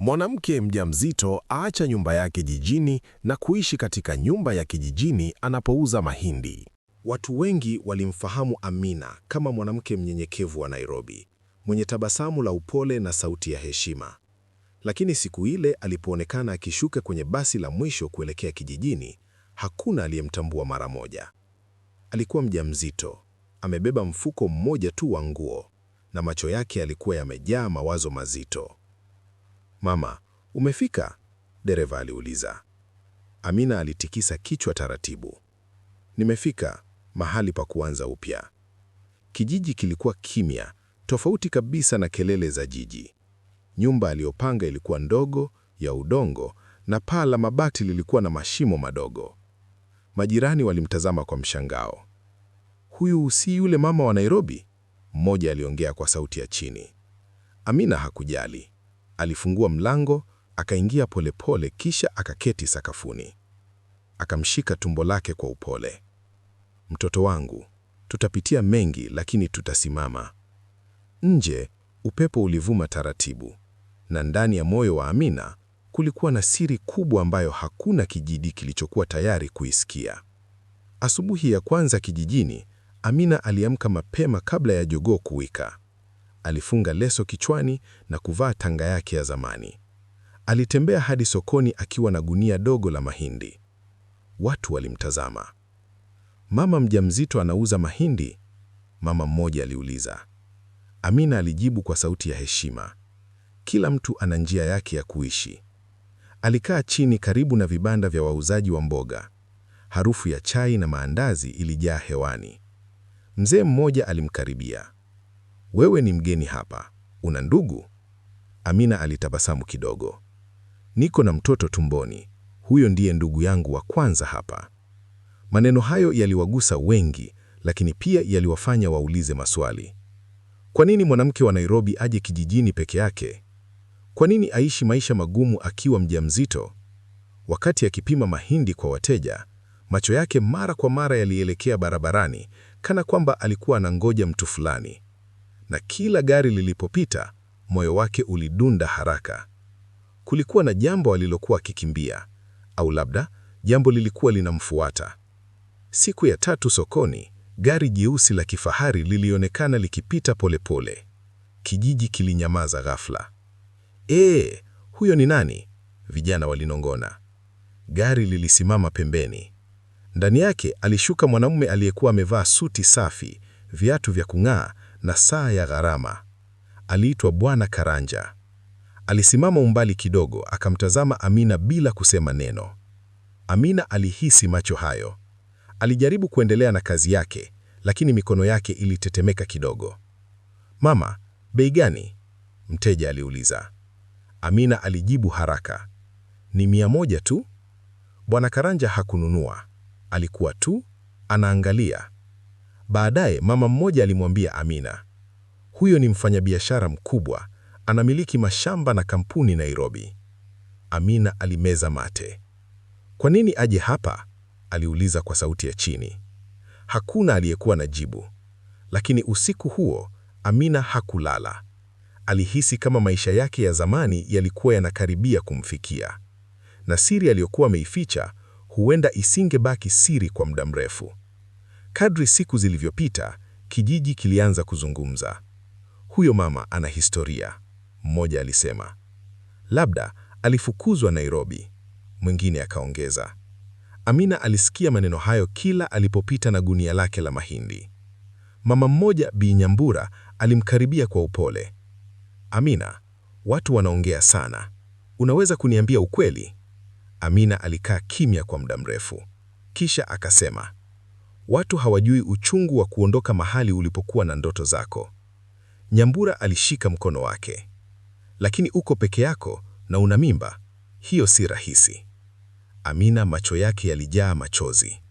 Mwanamke mjamzito aacha nyumba yake jijini na kuishi katika nyumba ya kijijini anapouza mahindi. Watu wengi walimfahamu Amina kama mwanamke mnyenyekevu wa Nairobi, mwenye tabasamu la upole na sauti ya heshima. Lakini siku ile alipoonekana akishuka kwenye basi la mwisho kuelekea kijijini, hakuna aliyemtambua mara moja. Alikuwa mjamzito, amebeba mfuko mmoja tu wa nguo, na macho yake yalikuwa yamejaa mawazo mazito. "Mama, umefika?" dereva aliuliza. Amina alitikisa kichwa taratibu. "Nimefika, mahali pa kuanza upya." Kijiji kilikuwa kimya, tofauti kabisa na kelele za jiji. Nyumba aliyopanga ilikuwa ndogo, ya udongo, na paa la mabati lilikuwa na mashimo madogo. Majirani walimtazama kwa mshangao. "Huyu si yule mama wa Nairobi?" Mmoja aliongea kwa sauti ya chini. Amina hakujali. Alifungua mlango, akaingia polepole, kisha akaketi sakafuni. Akamshika tumbo lake kwa upole. "Mtoto wangu, tutapitia mengi lakini tutasimama." Nje, upepo ulivuma taratibu, na ndani ya moyo wa Amina kulikuwa na siri kubwa ambayo hakuna kijiji kilichokuwa tayari kuisikia. Asubuhi ya kwanza kijijini, Amina aliamka mapema kabla ya jogoo kuwika. Alifunga leso kichwani na kuvaa tanga yake ya zamani. Alitembea hadi sokoni akiwa na gunia dogo la mahindi. Watu walimtazama. "Mama mjamzito anauza mahindi?" Mama mmoja aliuliza. Amina alijibu kwa sauti ya heshima. "Kila mtu ana njia yake ya kuishi." Alikaa chini karibu na vibanda vya wauzaji wa mboga. Harufu ya chai na maandazi ilijaa hewani. Mzee mmoja alimkaribia. "Wewe ni mgeni hapa, una ndugu?" Amina alitabasamu kidogo. "Niko na mtoto tumboni, huyo ndiye ndugu yangu wa kwanza hapa." Maneno hayo yaliwagusa wengi, lakini pia yaliwafanya waulize maswali. Kwa nini mwanamke wa Nairobi aje kijijini peke yake? Kwa nini aishi maisha magumu akiwa mjamzito? Wakati akipima mahindi kwa wateja, macho yake mara kwa mara yalielekea barabarani, kana kwamba alikuwa anangoja mtu fulani. Na kila gari lilipopita, moyo wake ulidunda haraka. Kulikuwa na jambo alilokuwa akikimbia, au labda jambo lilikuwa linamfuata. Siku ya tatu sokoni, gari jeusi la kifahari lilionekana likipita polepole. Kijiji kilinyamaza ghafla. Huyo ni nani?" Vijana walinong'ona. Gari lilisimama pembeni. Ndani yake alishuka mwanamume aliyekuwa amevaa suti safi, viatu vya kung'aa na saa ya gharama. Aliitwa Bwana Karanja. Alisimama umbali kidogo, akamtazama Amina bila kusema neno. Amina alihisi macho hayo. Alijaribu kuendelea na kazi yake, lakini mikono yake ilitetemeka kidogo. "Mama, bei gani?" mteja aliuliza. Amina alijibu haraka, "Ni 100 tu." Bwana Karanja hakununua. Alikuwa tu anaangalia. Baadaye mama mmoja alimwambia Amina, "Huyo ni mfanyabiashara mkubwa, anamiliki mashamba na kampuni Nairobi." Amina alimeza mate. "Kwa nini aje hapa?" aliuliza kwa sauti ya chini. Hakuna aliyekuwa na jibu. Lakini usiku huo Amina hakulala. Alihisi kama maisha yake ya zamani yalikuwa yanakaribia kumfikia, na siri aliyokuwa ameificha huenda isingebaki siri kwa muda mrefu. Kadri siku zilivyopita, kijiji kilianza kuzungumza. "Huyo mama ana historia," mmoja alisema. "Labda alifukuzwa Nairobi," mwingine akaongeza. Amina alisikia maneno hayo kila alipopita na gunia lake la mahindi. Mama mmoja, Bi Nyambura, alimkaribia kwa upole. "Amina, watu wanaongea sana. Unaweza kuniambia ukweli?" Amina alikaa kimya kwa muda mrefu. Kisha akasema, "Watu hawajui uchungu wa kuondoka mahali ulipokuwa na ndoto zako." Nyambura alishika mkono wake. "Lakini uko peke yako na una mimba. Hiyo si rahisi." Amina macho yake yalijaa machozi.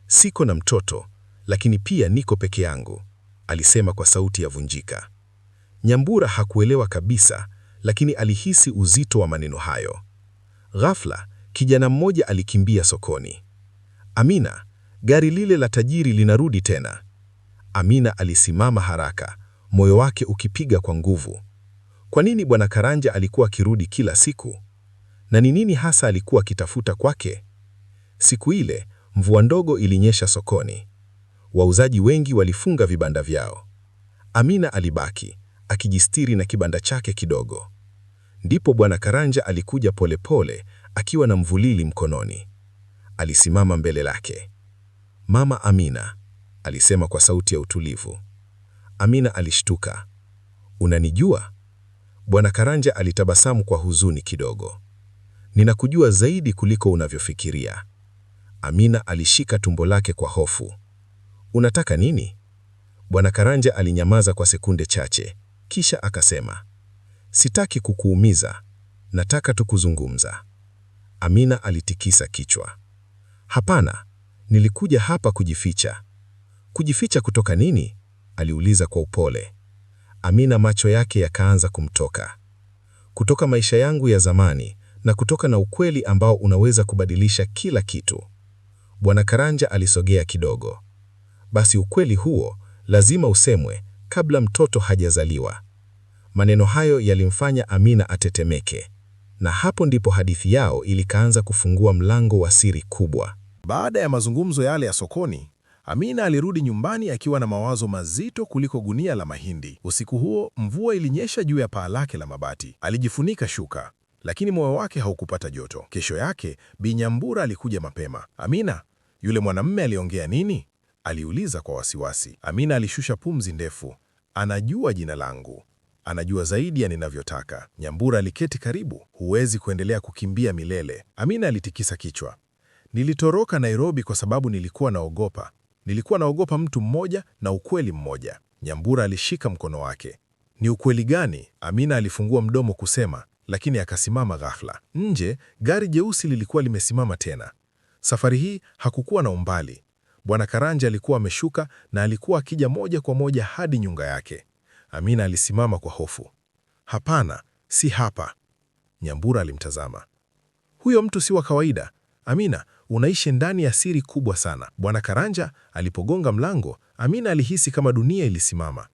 "Siko na mtoto, lakini pia niko peke yangu," alisema kwa sauti ya vunjika. Nyambura hakuelewa kabisa, lakini alihisi uzito wa maneno hayo. Ghafla, kijana mmoja alikimbia sokoni. "Amina, gari lile la tajiri linarudi tena." Amina alisimama haraka, moyo wake ukipiga kwa nguvu. Kwa nini Bwana Karanja alikuwa akirudi kila siku? Na ni nini hasa alikuwa akitafuta kwake? Siku ile, mvua ndogo ilinyesha sokoni. Wauzaji wengi walifunga vibanda vyao. Amina alibaki, akijistiri na kibanda chake kidogo. Ndipo Bwana Karanja alikuja polepole, akiwa na mvulili mkononi. Alisimama mbele lake. "Mama Amina," alisema kwa sauti ya utulivu. Amina alishtuka. "Unanijua?" Bwana Karanja alitabasamu kwa huzuni kidogo. "Ninakujua zaidi kuliko unavyofikiria." Amina alishika tumbo lake kwa hofu. "Unataka nini?" Bwana Karanja alinyamaza kwa sekunde chache, kisha akasema, "Sitaki kukuumiza, nataka tu kuzungumza." Amina alitikisa kichwa. "Hapana, nilikuja hapa kujificha." "Kujificha kutoka nini?" aliuliza kwa upole. Amina macho yake yakaanza kumtoka. "Kutoka maisha yangu ya zamani na kutoka na ukweli ambao unaweza kubadilisha kila kitu." Bwana Karanja alisogea kidogo. "Basi ukweli huo lazima usemwe kabla mtoto hajazaliwa." Maneno hayo yalimfanya Amina atetemeke. Na hapo ndipo hadithi yao ilikaanza kufungua mlango wa siri kubwa. Baada ya mazungumzo yale ya sokoni, Amina alirudi nyumbani akiwa na mawazo mazito kuliko gunia la mahindi. Usiku huo, mvua ilinyesha juu ya paa lake la mabati. Alijifunika shuka, lakini moyo wake haukupata joto. Kesho yake, Bi Nyambura alikuja mapema. "Amina, yule mwanamume aliongea nini?" aliuliza kwa wasiwasi. Amina alishusha pumzi ndefu. "Anajua jina langu. Anajua zaidi ya ninavyotaka." Nyambura aliketi karibu. "Huwezi kuendelea kukimbia milele." Amina alitikisa kichwa. "Nilitoroka Nairobi kwa sababu nilikuwa naogopa. Nilikuwa naogopa mtu mmoja na ukweli mmoja." Nyambura alishika mkono wake. "Ni ukweli gani?" Amina alifungua mdomo kusema, lakini akasimama ghafla. Nje, gari jeusi lilikuwa limesimama tena. Safari hii hakukuwa na umbali. Bwana Karanja alikuwa ameshuka na alikuwa akija moja kwa moja hadi nyumba yake. Amina alisimama kwa hofu. "Hapana, si hapa." Nyambura alimtazama. "Huyo mtu si wa kawaida. Amina, unaishi ndani ya siri kubwa sana." Bwana Karanja alipogonga mlango, Amina alihisi kama dunia ilisimama.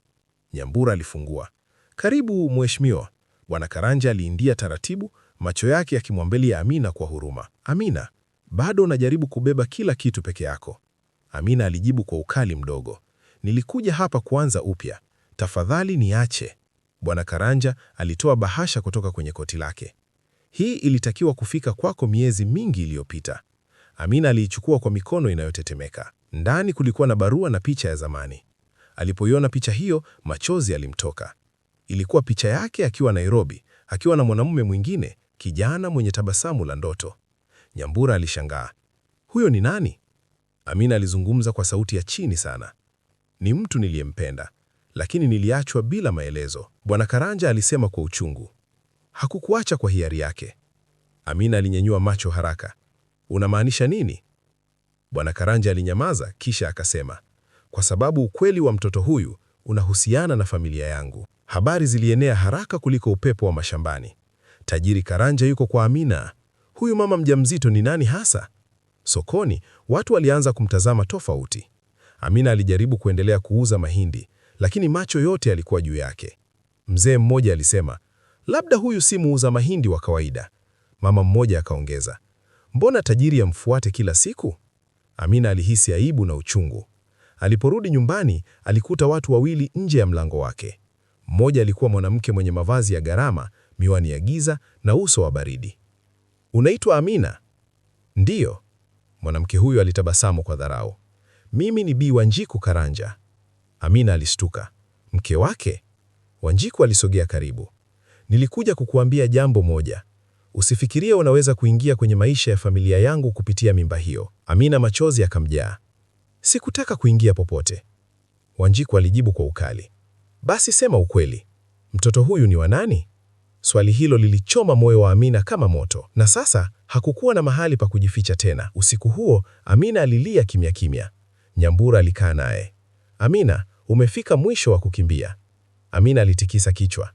Nyambura alifungua. "Karibu mheshimiwa." Bwana Karanja aliingia taratibu, macho yake yakimwangalia Amina kwa huruma. "Amina, bado unajaribu kubeba kila kitu peke yako." Amina alijibu kwa ukali mdogo. "Nilikuja hapa kuanza upya. Tafadhali niache." Bwana Karanja alitoa bahasha kutoka kwenye koti lake. "Hii ilitakiwa kufika kwako miezi mingi iliyopita." Amina aliichukua kwa mikono inayotetemeka. Ndani kulikuwa na barua na picha ya zamani. Alipoiona picha hiyo, machozi yalimtoka. Ilikuwa picha yake akiwa Nairobi, akiwa na mwanamume mwingine, kijana mwenye tabasamu la ndoto. Nyambura alishangaa. "Huyo ni nani?" Amina alizungumza kwa sauti ya chini sana. "Ni mtu niliyempenda, lakini niliachwa bila maelezo." Bwana Karanja alisema kwa uchungu. "Hakukuacha kwa hiari yake." Amina alinyanyua macho haraka. "Unamaanisha nini?" Bwana Karanja alinyamaza, kisha akasema, "Kwa sababu ukweli wa mtoto huyu unahusiana na familia yangu." Habari zilienea haraka kuliko upepo wa mashambani. "Tajiri Karanja yuko kwa Amina. Huyu mama mjamzito ni nani hasa?" Sokoni, watu walianza kumtazama tofauti. Amina alijaribu kuendelea kuuza mahindi, lakini macho yote yalikuwa juu yake. Mzee mmoja alisema, "Labda huyu si muuza mahindi wa kawaida." Mama mmoja akaongeza, "Mbona tajiri amfuate kila siku?" Amina alihisi aibu na uchungu. Aliporudi nyumbani, alikuta watu wawili nje ya mlango wake. Mmoja alikuwa mwanamke mwenye mavazi ya gharama, miwani ya giza na uso wa baridi. "Unaitwa Amina?" "Ndiyo." Mwanamke huyo alitabasamu kwa dharau. "Mimi ni Bi Wanjiku Karanja." Amina alishtuka. "Mke wake?" Wanjiku alisogea karibu. "Nilikuja kukuambia jambo moja. Usifikirie unaweza kuingia kwenye maisha ya familia yangu kupitia mimba hiyo." Amina machozi yakamjaa. "Sikutaka kuingia popote." Wanjiku alijibu kwa ukali. "Basi sema ukweli. Mtoto huyu ni wa nani?" Swali hilo lilichoma moyo wa Amina kama moto, na sasa hakukuwa na mahali pa kujificha tena. Usiku huo, Amina alilia kimya kimya. Nyambura alikaa naye. "Amina, umefika mwisho wa kukimbia." Amina alitikisa kichwa.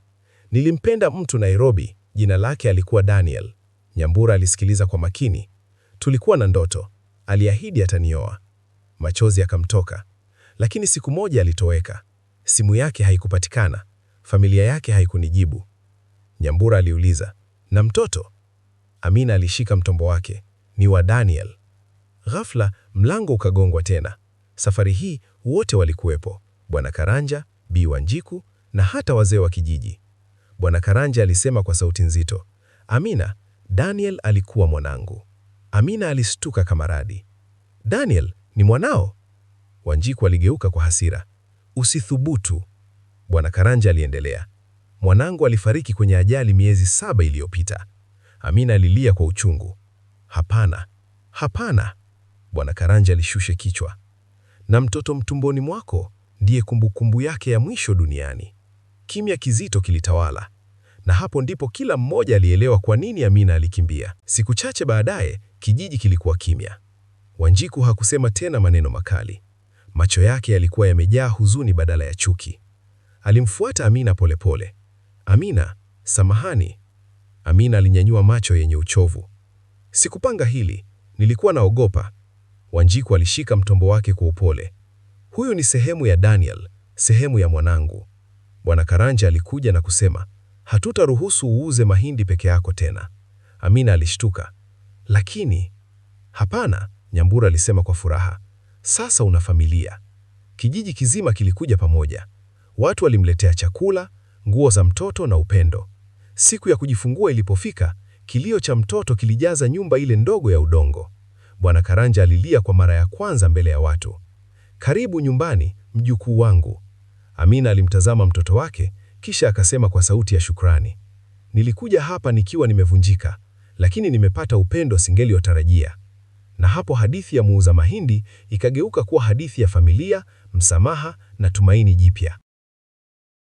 "Nilimpenda mtu Nairobi, jina lake alikuwa Daniel." Nyambura alisikiliza kwa makini. "Tulikuwa na ndoto, aliahidi atanioa." Machozi yakamtoka. "Lakini siku moja alitoweka. Simu yake haikupatikana, familia yake haikunijibu. Nyambura aliuliza, na mtoto? Amina alishika mtombo wake, ni wa Daniel. Ghafla mlango ukagongwa tena. Safari hii wote walikuwepo, Bwana Karanja, Bi Wanjiku na hata wazee wa kijiji. Bwana Karanja alisema kwa sauti nzito, Amina, Daniel alikuwa mwanangu. Amina alistuka kama radi. Daniel ni mwanao? Wanjiku aligeuka kwa hasira. Usithubutu. Bwana Karanja aliendelea, mwanangu alifariki kwenye ajali miezi 7 iliyopita. Amina alilia kwa uchungu. Hapana, hapana. Bwana Karanja alishusha kichwa. Na mtoto mtumboni mwako ndiye kumbukumbu yake ya mwisho duniani. Kimya kizito kilitawala, na hapo ndipo kila mmoja alielewa kwa nini Amina alikimbia. Siku chache baadaye, kijiji kilikuwa kimya. Wanjiku hakusema tena maneno makali. Macho yake yalikuwa yamejaa huzuni badala ya chuki. Alimfuata Amina polepole. Amina, samahani. Amina alinyanyua macho yenye uchovu. Sikupanga hili, nilikuwa naogopa. Wanjiku alishika mtombo wake kwa upole. Huyu ni sehemu ya Daniel, sehemu ya mwanangu. Bwana Karanja alikuja na kusema, hatutaruhusu uuze mahindi peke yako tena. Amina alishtuka. Lakini, hapana, Nyambura alisema kwa furaha. Sasa una familia. Kijiji kizima kilikuja pamoja. Watu walimletea chakula, nguo za mtoto na upendo. Siku ya kujifungua ilipofika, kilio cha mtoto kilijaza nyumba ile ndogo ya udongo. Bwana Karanja alilia kwa mara ya kwanza mbele ya watu. Karibu nyumbani, mjukuu wangu. Amina alimtazama mtoto wake, kisha akasema kwa sauti ya shukrani. Nilikuja hapa nikiwa nimevunjika, lakini nimepata upendo singeliotarajia. Na hapo hadithi ya muuza mahindi ikageuka kuwa hadithi ya familia, msamaha na tumaini jipya.